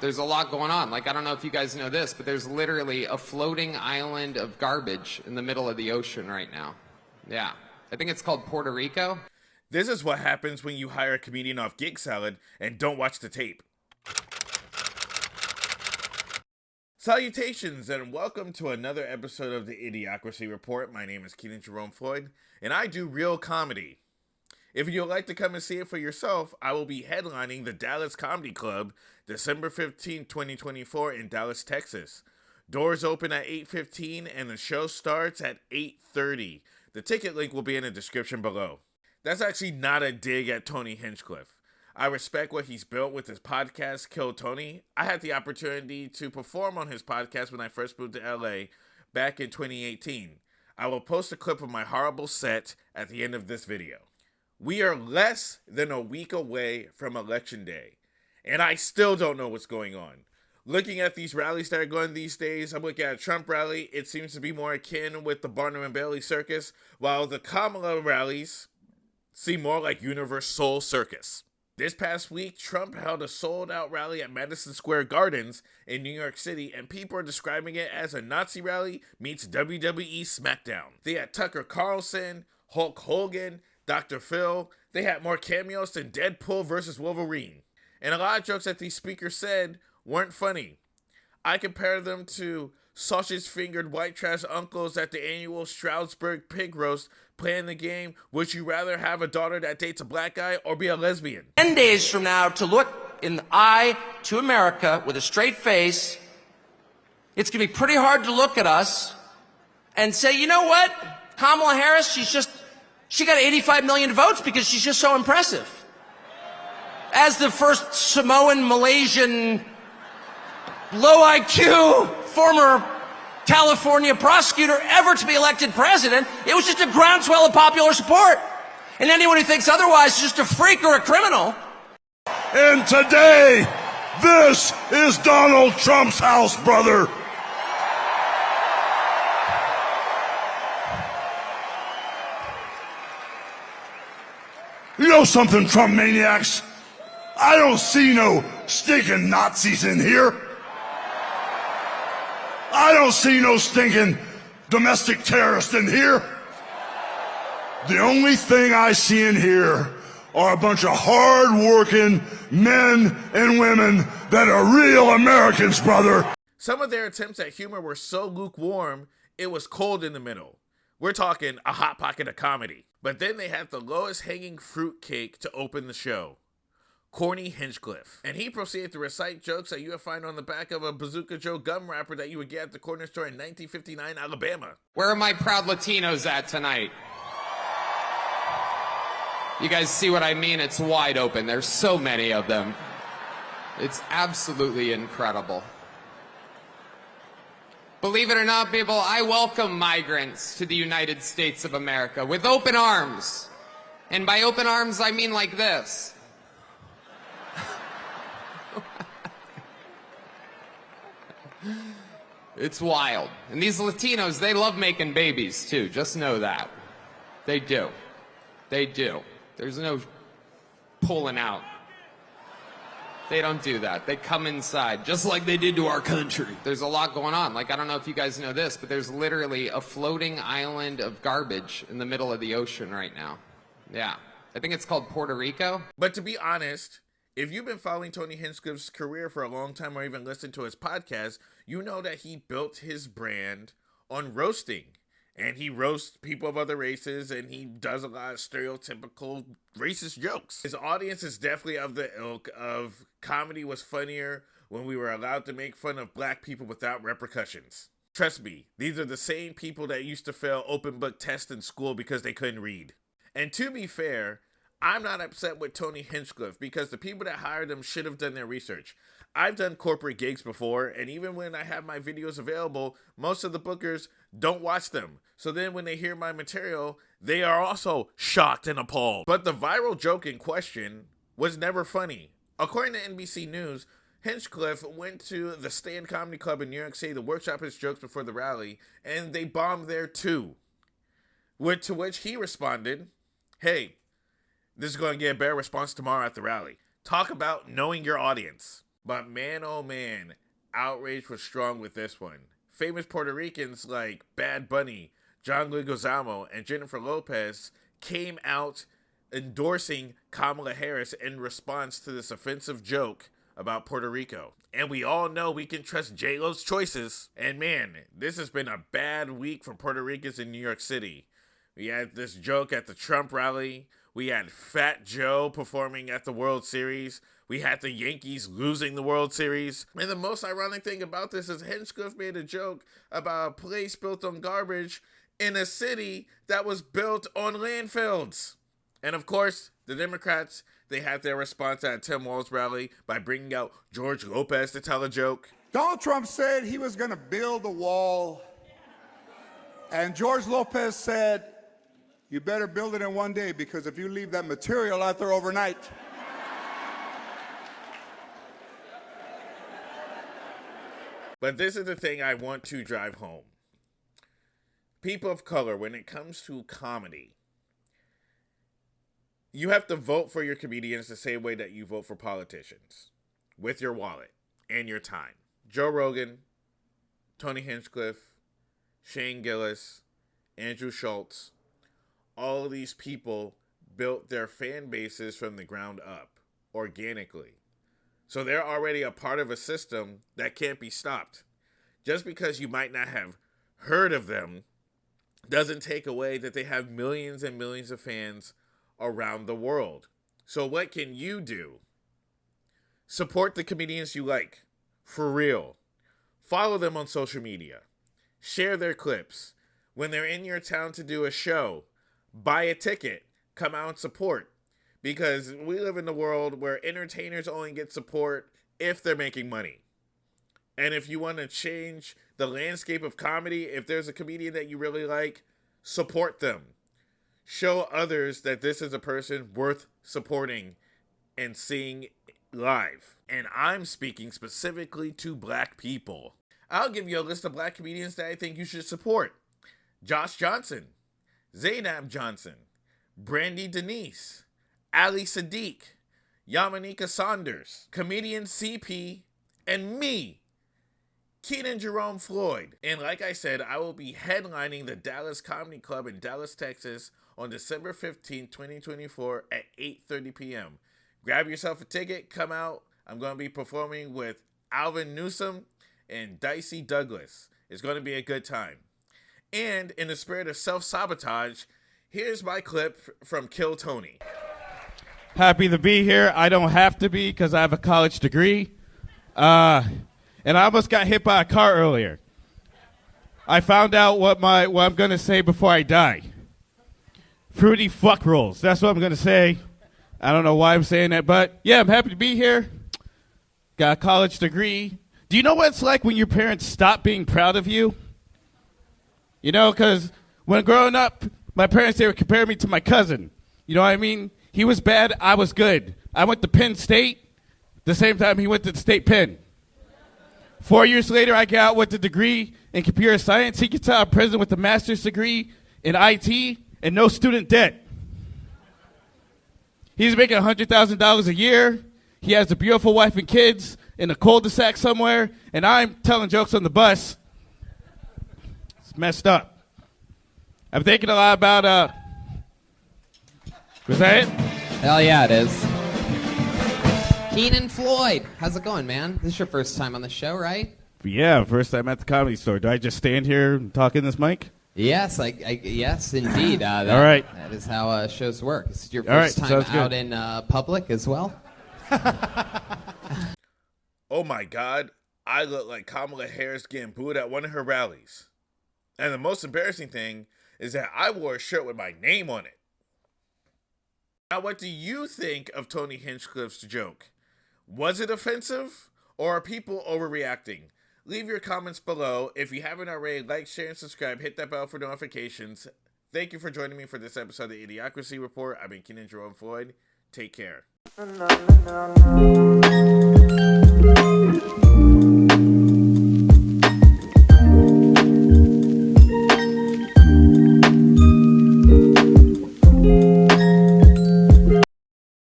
There's a lot going on. Like, I don't know if you guys know this, but there's literally a floating island of garbage in the middle of the ocean right now. Yeah. I think it's called Puerto Rico. This is what happens when you hire a comedian off Gig Salad and don't watch the tape. Salutations and welcome to another episode of the Idiocracy Report. My name is Kenan Jerome Floyd and I do real comedy. If you'd like to come and see it for yourself, I will be headlining the Dallas Comedy Club December 15, 2024 in Dallas, Texas. Doors open at 8:15 and the show starts at 8:30. The ticket link will be in the description below. That's actually not a dig at Tony Hinchcliffe. I respect what he's built with his podcast, Kill Tony. I had the opportunity to perform on his podcast when I first moved to LA back in 2018. I will post a clip of my horrible set at the end of this video. We are less than a week away from Election Day, and I still don't know what's going on. Looking at these rallies that are going these days, I'm looking at a Trump rally. It seems to be more akin with the Barnum and Bailey circus, while the Kamala rallies seem more like Universal Circus. This past week, Trump held a sold-out rally at Madison Square Gardens in New York City, and people are describing it as a Nazi rally meets WWE SmackDown. They had Tucker Carlson, Hulk Hogan, Dr. Phil. They had more cameos than Deadpool versus Wolverine. And a lot of jokes that these speakers said weren't funny. I compare them to sausage-fingered white trash uncles at the annual Stroudsburg pig roast playing the game, would you rather have a daughter that dates a black guy or be a lesbian? 10 days from now, to look in the eye to America with a straight face, it's going to be pretty hard to look at us and say, you know what? Kamala Harris, she got 85 million votes because she's just so impressive. As the first Samoan, Malaysian, low IQ, former California prosecutor ever to be elected president, it was just a groundswell of popular support. And anyone who thinks otherwise is just a freak or a criminal. And today, this is Donald Trump's house, brother. You know something, Trump maniacs? I don't see no stinking Nazis in here. I don't see no stinking domestic terrorists in here. The only thing I see in here are a bunch of hard-working men and women that are real Americans, brother. Some of their attempts at humor were so lukewarm, it was cold in the middle. We're talking a hot pocket of comedy. But then they had the lowest hanging fruit cake to open the show. Tony Hinchcliffe. And he proceeded to recite jokes that you would find on the back of a Bazooka Joe gum wrapper that you would get at the corner store in 1959 Alabama. Where are my proud Latinos at tonight? You guys see what I mean? It's wide open. There's so many of them. It's absolutely incredible. Believe it or not, people, I welcome migrants to the United States of America with open arms. And by open arms, I mean like this. It's wild. And these Latinos, they love making babies too. Just know that. They do. They do. There's no pulling out. They don't do that. They come inside, just like they did to our country. There's a lot going on. Like, I don't know if you guys know this, but there's literally a floating island of garbage in the middle of the ocean right now. Yeah. I think it's called Puerto Rico. But to be honest, if you've been following Tony Hinchcliffe's career for a long time or even listened to his podcast, you know that he built his brand on roasting. And he roasts people of other races, and he does a lot of stereotypical racist jokes. His audience is definitely of the ilk of comedy was funnier when we were allowed to make fun of black people without repercussions. Trust me, these are the same people that used to fail open book tests in school because they couldn't read. And to be fair, I'm not upset with Tony Hinchcliffe because the people that hired him should have done their research. I've done corporate gigs before, and even when I have my videos available, most of the bookers don't watch them. So then when they hear my material, they are also shocked and appalled. But the viral joke in question was never funny. According to NBC News, Hinchcliffe went to the Stand Comedy Club in New York City to workshop his jokes before the rally, and they bombed there too. To which he responded, "Hey, this is going to get a better response tomorrow at the rally. Talk about knowing your audience." But man, oh man, outrage was strong with this one. Famous Puerto Ricans like Bad Bunny, John Leguizamo, and Jennifer Lopez came out endorsing Kamala Harris in response to this offensive joke about Puerto Rico. And we all know we can trust J-Lo's choices. And man, this has been a bad week for Puerto Ricans in New York City. We had this joke at the Trump rally. We had Fat Joe performing at the World Series. We had the Yankees losing the World Series. And the most ironic thing about this is Hinchcliffe made a joke about a place built on garbage in a city that was built on landfills. And of course, the Democrats, they had their response at Tim Walz's rally by bringing out George Lopez to tell a joke. Donald Trump said he was going to build a wall, and George Lopez said, you better build it in one day, because if you leave that material out there overnight. But this is the thing I want to drive home. People of color, when it comes to comedy, you have to vote for your comedians the same way that you vote for politicians, with your wallet and your time. Joe Rogan, Tony Hinchcliffe, Shane Gillis, Andrew Schultz, all of these people built their fan bases from the ground up, organically. So they're already a part of a system that can't be stopped. Just because you might not have heard of them doesn't take away that they have millions and millions of fans around the world. So what can you do? Support the comedians you like, for real. Follow them on social media. Share their clips. When they're in your town to do a show, buy a ticket, come out and support. Because we live in a world where entertainers only get support if they're making money. And if you want to change the landscape of comedy, if there's a comedian that you really like, support them. Show others that this is a person worth supporting and seeing live. And I'm speaking specifically to black people. I'll give you a list of black comedians that I think you should support. Josh Johnson, Zainab Johnson, Brandy Denise, Ali Sadiq, Yamanika Saunders, comedian CP, and me, Kenan Jerome Floyd. And like I said, I will be headlining the Dallas Comedy Club in Dallas, Texas on December 15, 2024 at 8:30 p.m. Grab yourself a ticket, come out. I'm going to be performing with Alvin Newsom and Dicey Douglas. It's going to be a good time. And in the spirit of self-sabotage, here's my clip from Kill Tony. Happy to be here. I don't have to be because I have a college degree. And I almost got hit by a car earlier. I found out what I'm going to say before I die. Fruity fuck rolls. That's what I'm going to say. I don't know why I'm saying that, but yeah, I'm happy to be here. Got a college degree. Do you know what it's like when your parents stop being proud of you? You know, because when growing up, my parents, they would compare me to my cousin. You know what I mean? He was bad, I was good. I went to Penn State the same time he went to the state Penn. 4 years later, I got out with a degree in computer science. He gets out of prison with a master's degree in IT and no student debt. He's making $100,000 a year. He has a beautiful wife and kids in a cul-de-sac somewhere, and I'm telling jokes on the bus. It's messed up. I'm thinking a lot about, was that it? Hell yeah, it is. Kenan Floyd, how's it going, man? This is your first time on the show, right? Yeah, first time at the Comedy Store. Do I just stand here and talk in this mic? Yes, yes, indeed. All right. That is how shows work. This is your All first right, time sounds out good. in public as well? Oh my God, I look like Kamala Harris getting booed at one of her rallies. And the most embarrassing thing is that I wore a shirt with my name on it. Now, what do you think of Tony Hinchcliffe's joke? Was it offensive, or are people overreacting? Leave your comments below. If you haven't already, like, share, and subscribe. Hit that bell for notifications. Thank you for joining me for this episode of the Idiocracy Report. I've been Kenan Jerome Floyd. Take care.